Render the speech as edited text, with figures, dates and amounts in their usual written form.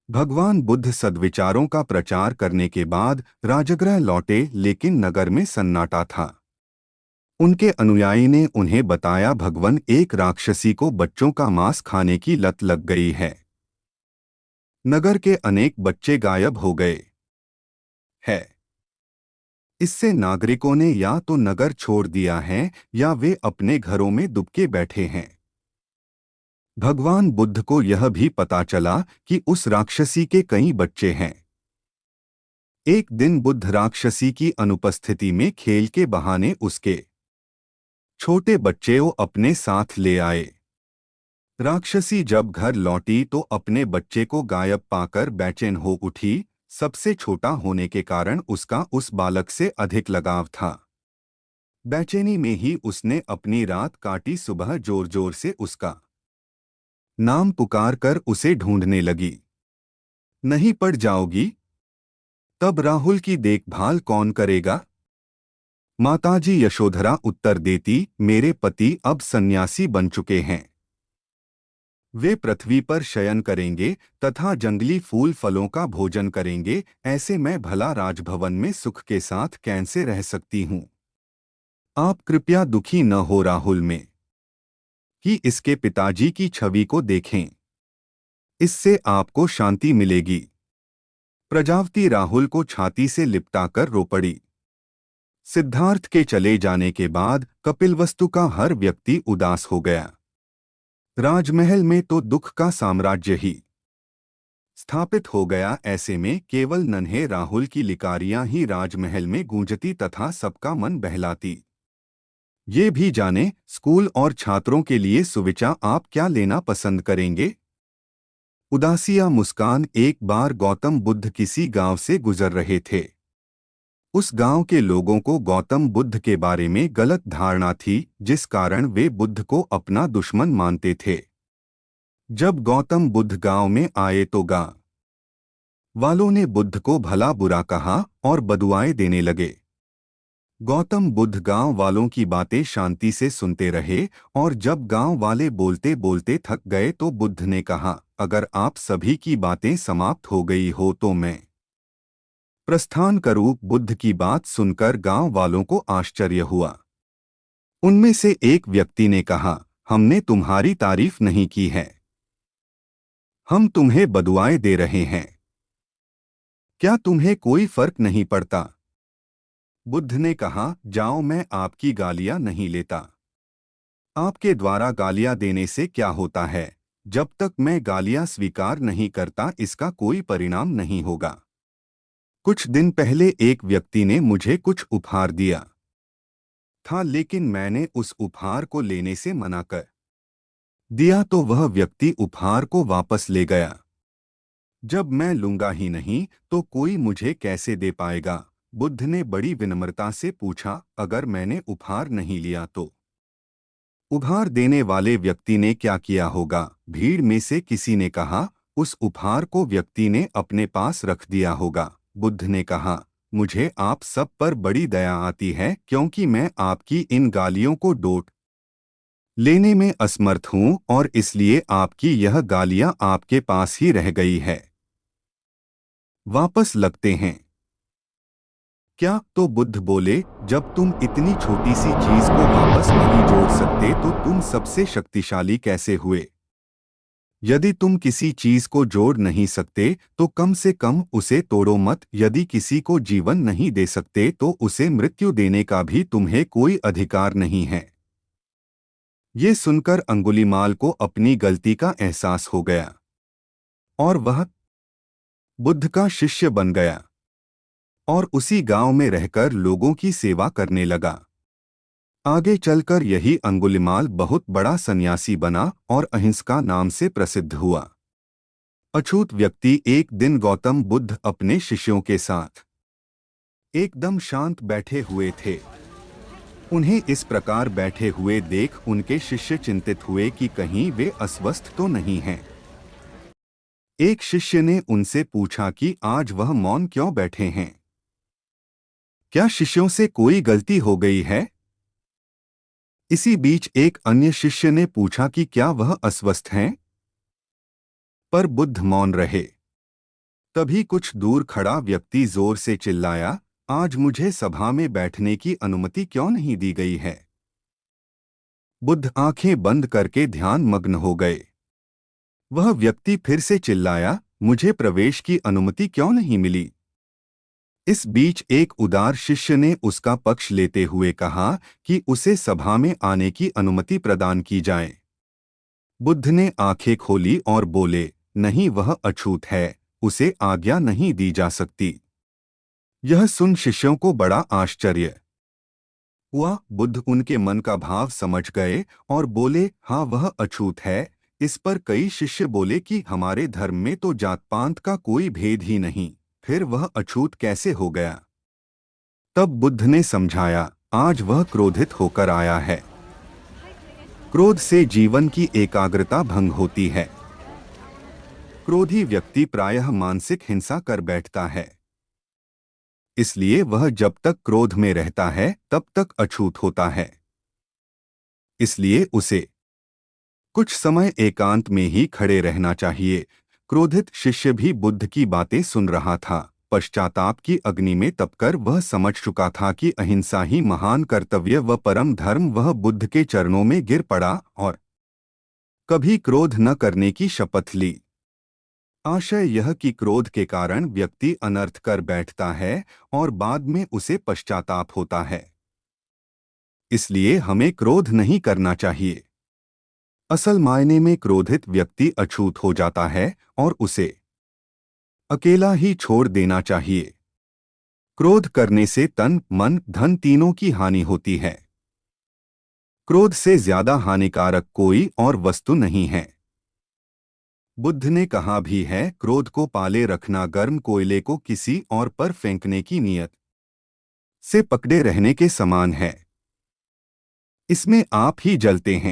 भगवान बुद्ध सद्विचारों का प्रचार करने के बाद राजगृह लौटे, लेकिन नगर में सन्नाटा था। उनके अनुयायी ने उन्हें बताया, भगवान एक राक्षसी को बच्चों का मांस खाने की लत लग गई है। नगर के अनेक बच्चे गायब हो गए हैं। इससे नागरिकों ने या तो नगर छोड़ दिया है या वे अपने घरों में दुबके बैठे हैं। भगवान बुद्ध को यह भी पता चला कि उस राक्षसी के कई बच्चे हैं। एक दिन बुद्ध राक्षसी की अनुपस्थिति में खेल के बहाने उसके छोटे बच्चे को अपने साथ ले आए। राक्षसी जब घर लौटी तो अपने बच्चे को गायब पाकर बेचैन हो उठी। सबसे छोटा होने के कारण उसका उस बालक से अधिक लगाव था। बेचैनी में ही उसने अपनी रात काटी। सुबह जोर जोर से उसका नाम पुकार कर उसे ढूंढने लगी। नहीं पड़ जाओगी? तब राहुल की देखभाल कौन करेगा? माताजी यशोधरा उत्तर देती, मेरे पति अब सन्यासी बन चुके हैं। वे पृथ्वी पर शयन करेंगे तथा जंगली फूल फलों का भोजन करेंगे। ऐसे मैं भला राजभवन में सुख के साथ कैसे रह सकती हूँ? आप कृपया दुखी न हो राहुल में कि इसके पिताजी की छवि को देखें। इससे आपको शांति मिलेगी। प्रजावती राहुल को छाती से लिपटाकर रो पड़ी। सिद्धार्थ के चले जाने के बाद कपिलवस्तु का हर व्यक्ति उदास हो गया। राजमहल में तो दुख का साम्राज्य ही स्थापित हो गया। ऐसे में केवल नन्हे राहुल की लिकारियां ही राजमहल में गूंजती तथा सबका मन बहलाती। ये भी जाने, स्कूल और छात्रों के लिए सुविचार आप क्या लेना पसंद करेंगे? उदासिया मुस्कान। एक बार गौतम बुद्ध किसी गांव से गुजर रहे थे। उस गांव के लोगों को गौतम बुद्ध के बारे में गलत धारणा थी, जिस कारण वे बुद्ध को अपना दुश्मन मानते थे। जब गौतम बुद्ध गांव में आए तो गांव वालों ने बुद्ध को भला बुरा कहा और बदुआएं देने लगे। गौतम बुद्ध गांव वालों की बातें शांति से सुनते रहे और जब गांव वाले बोलते बोलते थक गए तो बुद्ध ने कहा, अगर आप सभी की बातें समाप्त हो गई हो तो मैं प्रस्थान करूं। बुद्ध की बात सुनकर गांव वालों को आश्चर्य हुआ। उनमें से एक व्यक्ति ने कहा, हमने तुम्हारी तारीफ नहीं की है, हम तुम्हें बदुआएं दे रहे हैं। क्या तुम्हें कोई फर्क नहीं पड़ता? बुद्ध ने कहा, जाओ, मैं आपकी गालियां नहीं लेता। आपके द्वारा गालियां देने से क्या होता है? जब तक मैं गालियां स्वीकार नहीं करता इसका कोई परिणाम नहीं होगा। कुछ दिन पहले एक व्यक्ति ने मुझे कुछ उपहार दिया था, लेकिन मैंने उस उपहार को लेने से मना कर दिया तो वह व्यक्ति उपहार को वापस ले गया। जब मैं लूंगा ही नहीं तो कोई मुझे कैसे दे पाएगा? बुद्ध ने बड़ी विनम्रता से पूछा, अगर मैंने उपहार नहीं लिया तो उपहार देने वाले व्यक्ति ने क्या किया होगा? भीड़ में से किसी ने कहा, उस उपहार को व्यक्ति ने अपने पास रख दिया होगा। बुद्ध ने कहा, मुझे आप सब पर बड़ी दया आती है, क्योंकि मैं आपकी इन गालियों को डोट लेने में असमर्थ हूं और इसलिए आपकी यह गालियां आपके पास ही रह गई है। वापस लगते हैं क्या? तो बुद्ध बोले, जब तुम इतनी छोटी सी चीज को वापस नहीं जोड़ सकते तो तुम सबसे शक्तिशाली कैसे हुए? यदि तुम किसी चीज को जोड़ नहीं सकते तो कम से कम उसे तोड़ो मत। यदि किसी को जीवन नहीं दे सकते तो उसे मृत्यु देने का भी तुम्हें कोई अधिकार नहीं है। ये सुनकर अंगुलीमाल को अपनी गलती का एहसास हो गया और वह बुद्ध का शिष्य बन गया और उसी गांव में रहकर लोगों की सेवा करने लगा। आगे चलकर यही अंगुलीमाल बहुत बड़ा सन्यासी बना और अहिंसा नाम से प्रसिद्ध हुआ। अछूत व्यक्ति। एक दिन गौतम बुद्ध अपने शिष्यों के साथ एकदम शांत बैठे हुए थे। उन्हें इस प्रकार बैठे हुए देख उनके शिष्य चिंतित हुए कि कहीं वे अस्वस्थ तो नहीं हैं। एक शिष्य ने उनसे पूछा कि आज वह मौन क्यों बैठे हैं? क्या शिष्यों से कोई गलती हो गई है? इसी बीच एक अन्य शिष्य ने पूछा कि क्या वह अस्वस्थ हैं? पर बुद्ध मौन रहे। तभी कुछ दूर खड़ा व्यक्ति जोर से चिल्लाया, आज मुझे सभा में बैठने की अनुमति क्यों नहीं दी गई है? बुद्ध आंखें बंद करके ध्यान मग्न हो गए। वह व्यक्ति फिर से चिल्लाया, मुझे प्रवेश की अनुमति क्यों नहीं मिली? इस बीच एक उदार शिष्य ने उसका पक्ष लेते हुए कहा कि उसे सभा में आने की अनुमति प्रदान की जाए। बुद्ध ने आंखें खोली और बोले, नहीं, वह अछूत है, उसे आज्ञा नहीं दी जा सकती। यह सुन शिष्यों को बड़ा आश्चर्य हुआ। बुद्ध उनके मन का भाव समझ गए और बोले, हाँ, वह अछूत है। इस पर कई शिष्य बोले कि हमारे धर्म में तो जात पात का कोई भेद ही नहीं, फिर वह अछूत कैसे हो गया? तब बुद्ध ने समझाया, आज वह क्रोधित होकर आया है। क्रोध से जीवन की एकाग्रता भंग होती है। क्रोधी व्यक्ति प्रायः मानसिक हिंसा कर बैठता है। इसलिए वह जब तक क्रोध में रहता है तब तक अछूत होता है। इसलिए उसे कुछ समय एकांत में ही खड़े रहना चाहिए। क्रोधित शिष्य भी बुद्ध की बातें सुन रहा था। पश्चाताप की अग्नि में तपकर वह समझ चुका था कि अहिंसा ही महान कर्तव्य व परम धर्म। वह बुद्ध के चरणों में गिर पड़ा और कभी क्रोध न करने की शपथ ली। आशय यह कि क्रोध के कारण व्यक्ति अनर्थ कर बैठता है और बाद में उसे पश्चाताप होता है। इसलिए हमें क्रोध नहीं करना चाहिए। असल मायने में क्रोधित व्यक्ति अछूत हो जाता है और उसे अकेला ही छोड़ देना चाहिए। क्रोध करने से तन, मन, धन तीनों की हानि होती है। क्रोध से ज्यादा हानिकारक कोई और वस्तु नहीं है। बुद्ध ने कहा भी है, क्रोध को पाले रखना गर्म कोयले को किसी और पर फेंकने की नीयत से पकड़े रहने के समान है। इसमें आप ही जलते हैं।